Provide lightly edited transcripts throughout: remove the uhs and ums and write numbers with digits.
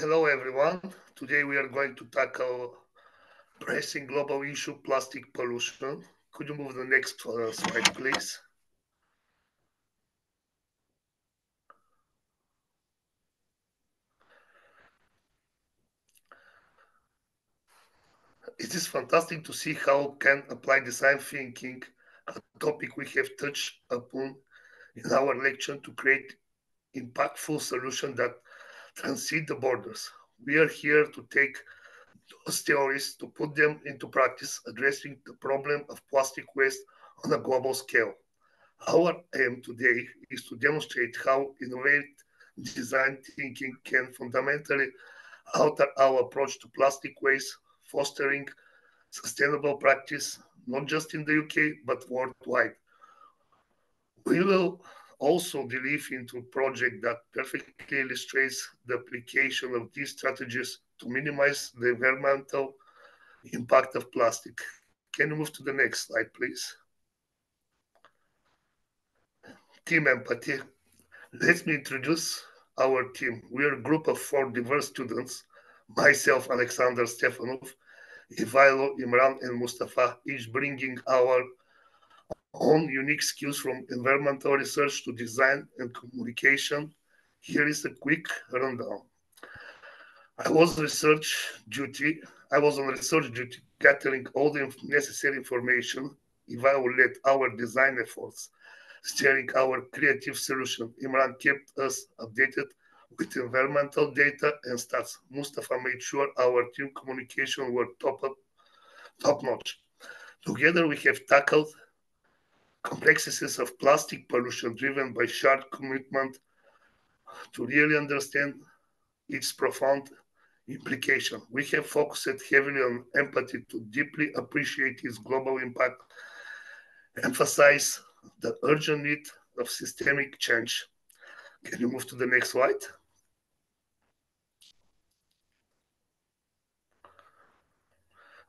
Hello everyone. Today we are going to tackle pressing global issue plastic pollution. Could you move the next slide, please? It is fantastic to see how can apply design thinking, a topic we have touched upon in our lecture, to create impactful solutions that transcend the borders. We are here to take those theories to put them into practice, addressing the problem of plastic waste on a global scale. Our aim today is to demonstrate how innovative design thinking can fundamentally alter our approach to plastic waste, fostering sustainable practice not just in the UK but worldwide. We will also delve into a project that perfectly illustrates the application of these strategies to minimize the environmental impact of plastic. Can you move to the next slide, please? Team empathy. Let me introduce our team. We are a group of four diverse students: myself, Alexander Stefanov, Ivailo, Imran, and Mustafa, each bringing our own unique skills from environmental research to design and communication. Here is a quick rundown. I was research duty. I was on research duty, gathering all the necessary information. Ivailo led our design efforts, steering our creative solution. Imran kept us updated with environmental data and stats. Mustafa made sure our team communication were top notch. Together, we have tackled complexities of plastic pollution driven by shared commitment to really understand its profound implication. We have focused heavily on empathy to deeply appreciate its global impact, emphasize the urgent need of systemic change. Can you move to the next slide?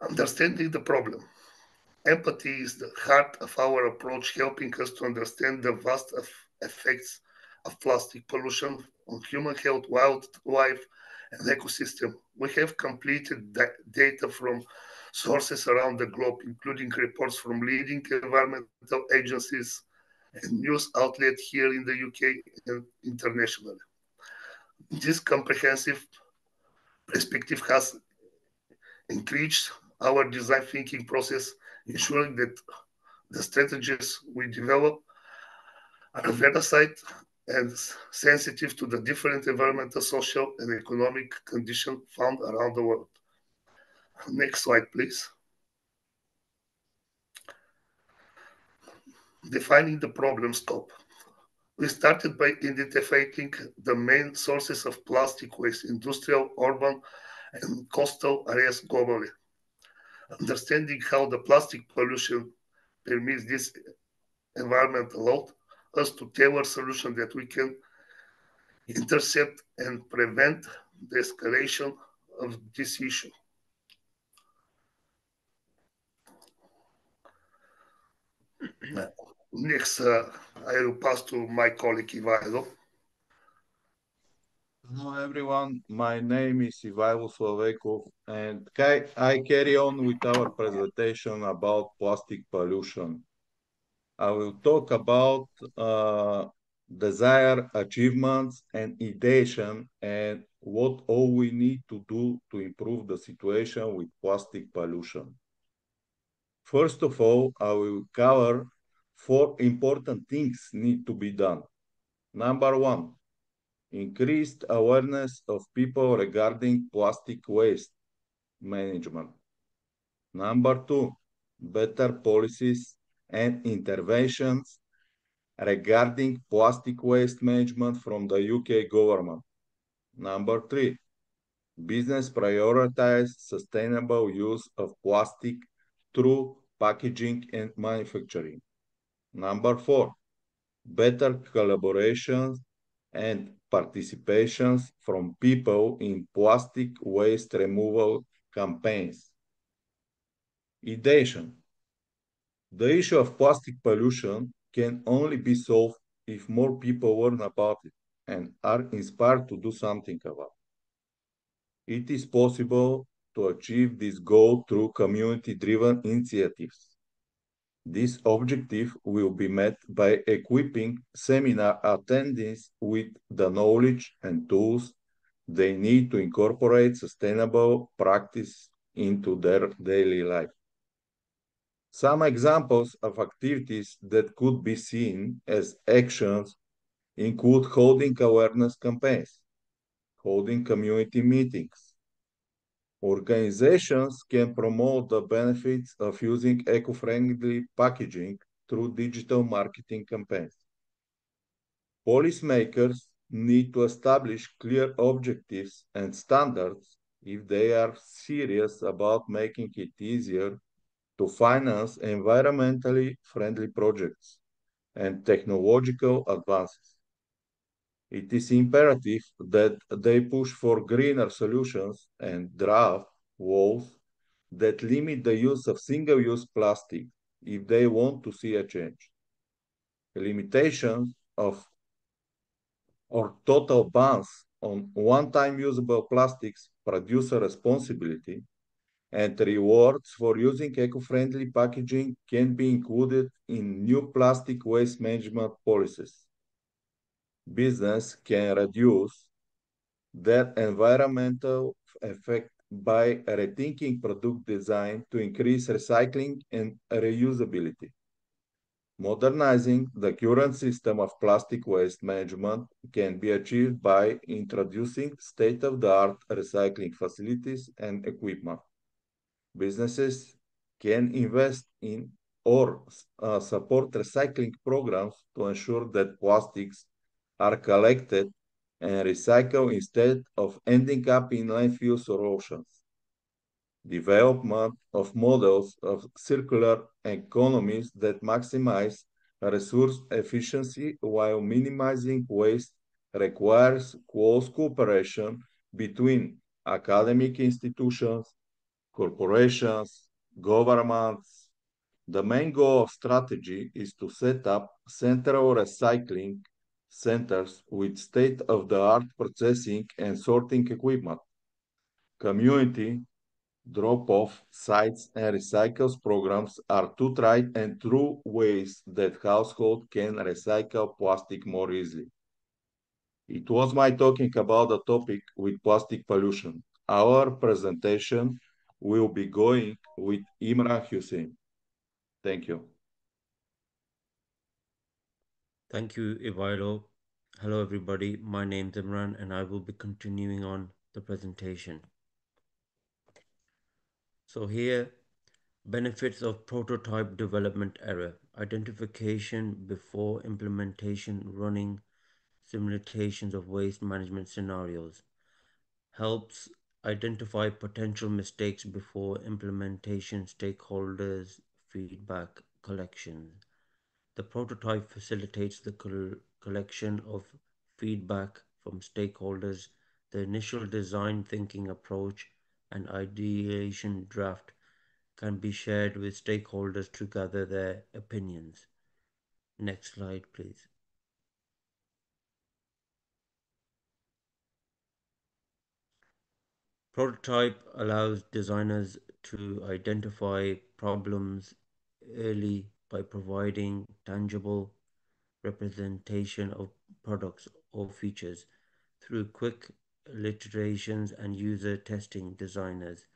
Understanding the problem. Empathy is the heart of our approach, helping us to understand the vast effects of plastic pollution on human health, wildlife, and ecosystem. We have completed data from sources around the globe, including reports from leading environmental agencies and news outlets here in the UK and internationally. This comprehensive perspective has enriched our design thinking process, ensuring that the strategies we develop are versatile and sensitive to the different environmental, social, and economic conditions found around the world. Next slide, please. Defining the problem scope. We started by identifying the main sources of plastic waste: industrial, urban, and coastal areas globally. Understanding how the plastic pollution permits this environment allowed us to tailor solutions that we can intercept and prevent the escalation of this issue. Next, I will pass to my colleague Ivailo. Hello everyone, my name is Ivailo Slavekov and I carry on with our presentation about plastic pollution. I will talk about desired achievements and ideation and what all we need to do to improve the situation with plastic pollution. First of all, I will cover four important things need to be done. Number one, increased awareness of people regarding plastic waste management. Number two, better policies and interventions regarding plastic waste management from the UK government. Number three, business prioritize sustainable use of plastic through packaging and manufacturing. Number four, better collaborations and participations from people in plastic waste removal campaigns. Ideation. The issue of plastic pollution can only be solved if more people learn about it and are inspired to do something about it. It is possible to achieve this goal through community-driven initiatives. This objective will be met by equipping seminar attendees with the knowledge and tools they need to incorporate sustainable practice into their daily life. Some examples of activities that could be seen as actions include holding awareness campaigns, holding community meetings. Organizations can promote the benefits of using eco-friendly packaging through digital marketing campaigns. Policymakers need to establish clear objectives and standards if they are serious about making it easier to finance environmentally friendly projects and technological advances. It is imperative that they push for greener solutions and draft laws that limit the use of single-use plastic if they want to see a change. Limitations of or total bans on one-time usable plastics, producer responsibility, and rewards for using eco-friendly packaging can be included in new plastic waste management policies. Business can reduce that environmental effect by rethinking product design to increase recycling and reusability. Modernizing the current system of plastic waste management can be achieved by introducing state-of-the-art recycling facilities and equipment. Businesses can invest in or support recycling programs to ensure that plastics are collected and recycled instead of ending up in landfills or oceans. Development of models of circular economies that maximize resource efficiency while minimizing waste requires close cooperation between academic institutions, corporations, governments. The main goal of strategy is to set up central recycling centers with state-of-the-art processing and sorting equipment. Community drop-off sites and recycles programs are two tried and true ways that households can recycle plastic more easily. It was my talking about the topic with plastic pollution. Our presentation will be going with Imran Hussein. Thank you. Thank you, Ivailo. Hello, everybody. My name is Imran, and I will be continuing on the presentation. So, here, benefits of prototype development error, identification before implementation, running simulations of waste management scenarios, helps identify potential mistakes before implementation, stakeholders, feedback collection. The prototype facilitates the collection of feedback from stakeholders. The initial design thinking approach and ideation draft can be shared with stakeholders to gather their opinions. Next slide, please. Prototype allows designers to identify problems early by providing tangible representation of products or features. Through quick iterations and user testing, designers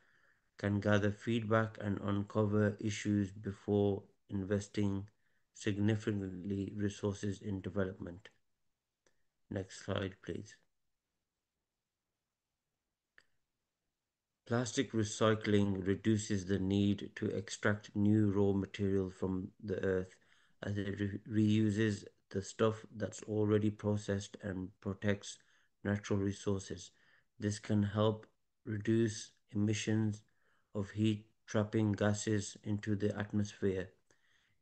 can gather feedback and uncover issues before investing significantly resources in development. Next slide, please. Plastic recycling reduces the need to extract new raw material from the earth as it reuses the stuff that's already processed and protects natural resources. This can help reduce emissions of heat trapping gases into the atmosphere.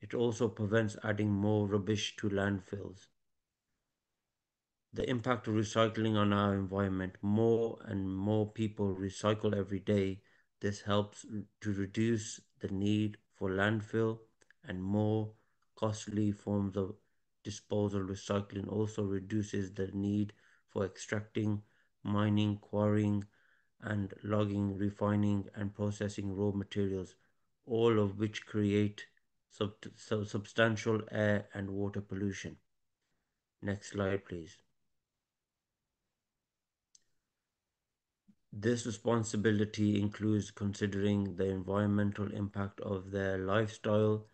It also prevents adding more rubbish to landfills. The impact of recycling on our environment. More and more people recycle every day. This helps to reduce the need for landfill and more costly forms of disposal. Recycling also reduces the need for extracting, mining, quarrying, and logging, refining, and processing raw materials, all of which create substantial air and water pollution. Next slide, please. This responsibility includes considering the environmental impact of their lifestyle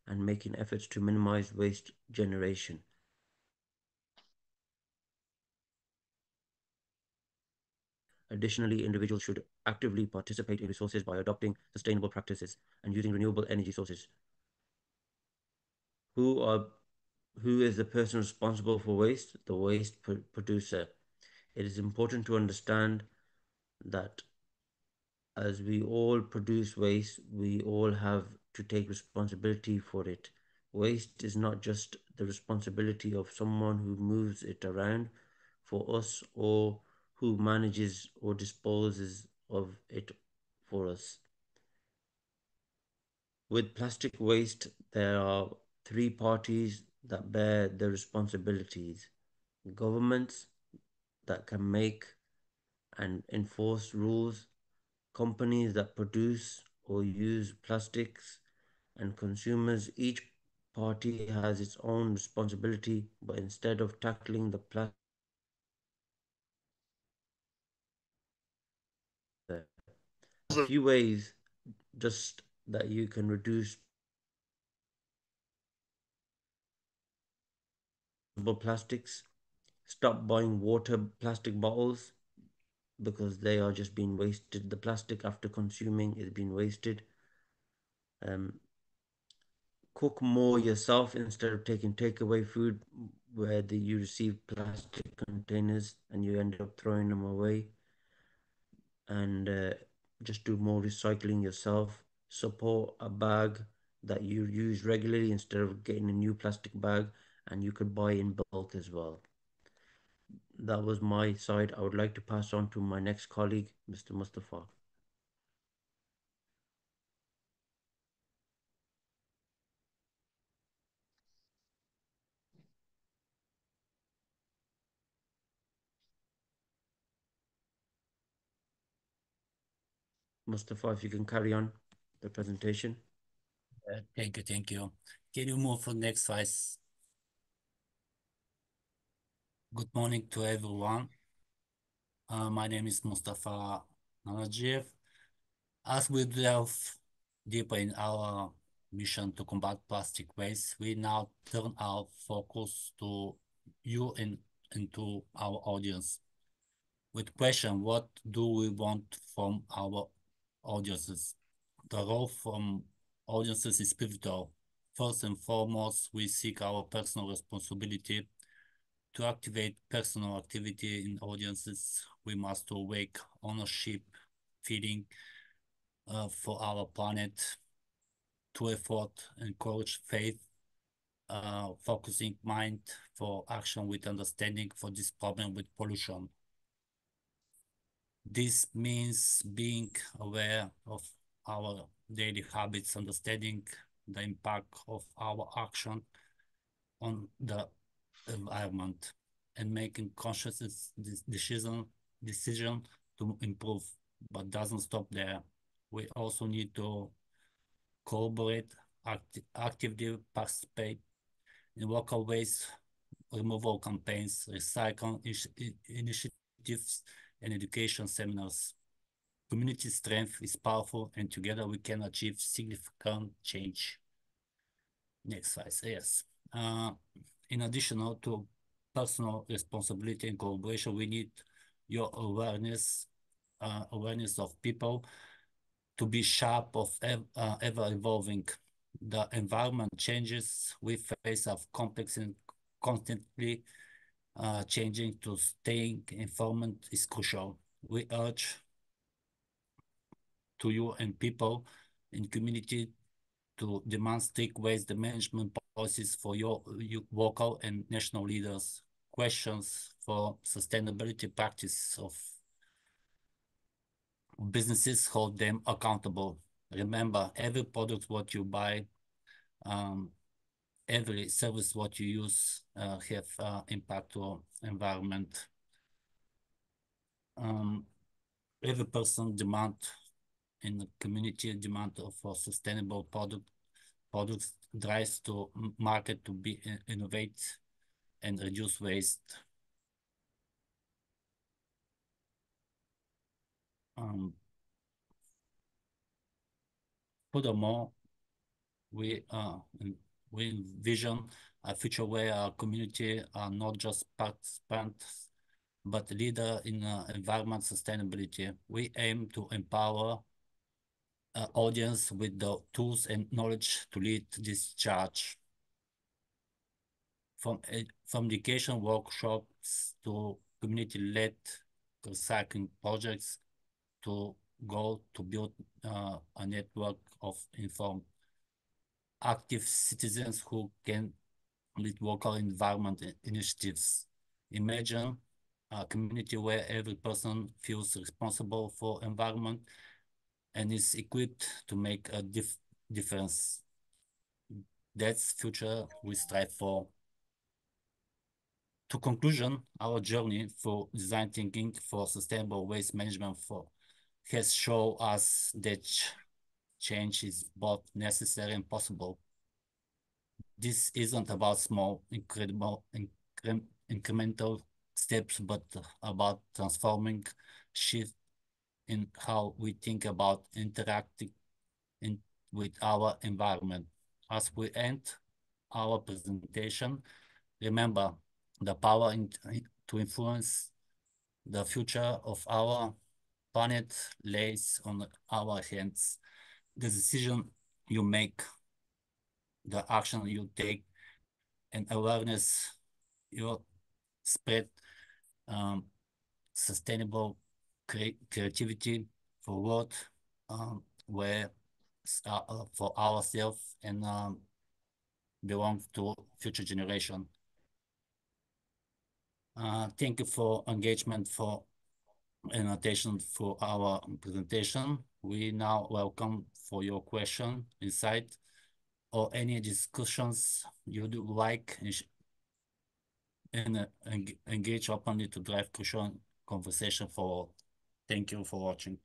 and making efforts to minimize waste generation. Additionally, individuals should actively participate in resources by adopting sustainable practices and using renewable energy sources. Who is the person responsible for waste? The waste producer. It is important to understand that as we all produce waste, we all have to take responsibility for it. Waste is not just the responsibility of someone who moves it around for us or who manages or disposes of it for us. With plastic waste, there are three parties that bear the responsibilities: governments that can make and enforce rules, companies that produce or use plastics, and consumers. Each party has its own responsibility, but instead of tackling the plastic together, a few ways just that you can reduce plastics. Stop buying water plastic bottles because they are just being wasted. The plastic after consuming is being wasted. Um, Cook more yourself instead of taking takeaway food where you receive plastic containers and you end up throwing them away. And just do more recycling yourself. Support a bag that you use regularly instead of getting a new plastic bag, and you could buy in bulk as well. That was my side. I would like to pass on to my next colleague, Mr. Mustafa. Mustafa, if you can carry on the presentation. Thank you, thank you. Can you move to the next slide? Good morning to everyone. My name is Mustafa Nanajiev. As we delve deeper in our mission to combat plastic waste, we now turn our focus to you and to our audience. With question, what do we want from our audiences? The role from audiences is pivotal. First and foremost, we seek our personal responsibility. To activate personal activity in audiences, we must awake ownership feeling for our planet, to effort, encourage faith, focusing mind for action with understanding for this problem with pollution. This means being aware of our daily habits, understanding the impact of our action on the environment, and making conscious decision to improve, but doesn't stop there. We also need to collaborate, actively participate in local waste removal campaigns, recycle initiatives, and education seminars. Community strength is powerful, and together we can achieve significant change. Next slide, yes. In addition to personal responsibility and collaboration, we need your awareness of people to be sharp of ever evolving. The environment changes we face are complex and constantly changing. To staying informed is crucial. We urge to you and people in community to demand strict waste management policies for your local and national leaders. Questions for sustainability practice of businesses, hold them accountable. Remember, every product what you buy, every service what you use have impact to environment. Every person demand in the community demand for sustainable products drives to market to be innovate and reduce waste. Furthermore, we envision a future where our community are not just participants, but leader in environment sustainability. We aim to empower audience with the tools and knowledge to lead this charge. From education workshops to community-led recycling projects to goal to build a network of informed, active citizens who can lead local environment initiatives. Imagine a community where every person feels responsible for environment and is equipped to make a difference. That's future we strive for. To conclusion, our journey for design thinking for sustainable waste management has shown us that change is both necessary and possible. This isn't about small, incremental steps, but about transforming shift in how we think about interacting with our environment. As we end our presentation, remember the power to influence the future of our planet lays on our hands. The decision you make, the action you take, and awareness you spread, sustainable creativity for world where for ourselves and belong to future generation. Thank you for engagement for and attention for our presentation. We now welcome for your question, insight, or any discussions you'd like and engage openly to drive crucial conversation for all. Thank you for watching.